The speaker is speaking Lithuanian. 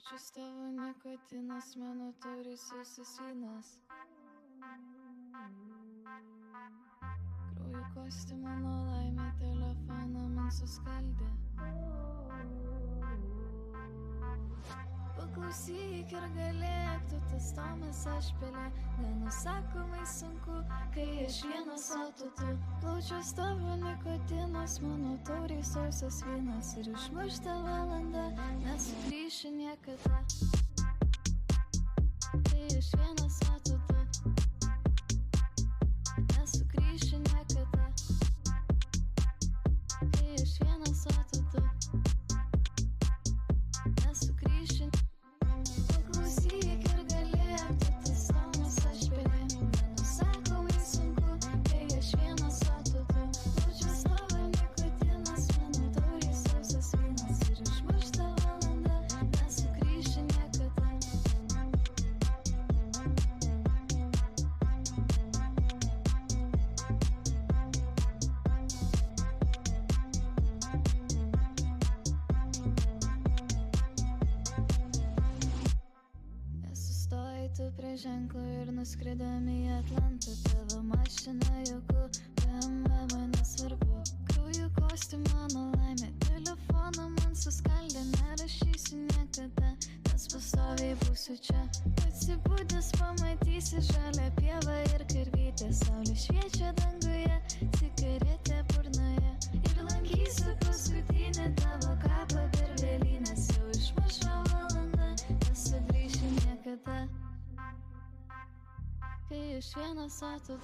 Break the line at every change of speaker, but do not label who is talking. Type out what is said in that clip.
Plaučius tavo nikotinas, mano taurės visas vynas. Kraujo kosti mano laimė, telefoną man suskaldė. Paklausyk ir galėk, tu tas Tomas aš pelė. Nenusakomai sunku, kai aš vienas, o tu. Plaučius tavo nikotinas, mano taurės sausas vynas. Ir išmušta valanda, nesugrįši niekada. Kai aš vienas, o tu. Nesugrįši niekada. Kai aš vienas, o tu. Nesugrįši. Paklausyk ir galėk, tu tas Tomas aš pelė. Nenusakomai sunku, kai aš vienas, o tu. Plaučius tavo nikotinas, mano taurės sausas vynas. Ir išmušta valanda, nesugrįši niekada. Nesustoji tu prie ženklo ir nuskridom į Atlantą. Tavo mašina jauku, BMW man nesvarbu. Kraujo kosti mano laimė, telefoną man suskaldė. Nerašysiu niekada, nes pastoviai būsiu čia. Atsibudęs pamatysi žalią pievą ir karvytę. Saulė šviečia danguje, cigaretė burnoje. Ir lankysiu paskutinį tavo kapą per vėlynes. Jau išmušo valanda, nesugrįšiu niekada. Kai aš vienas, o tu.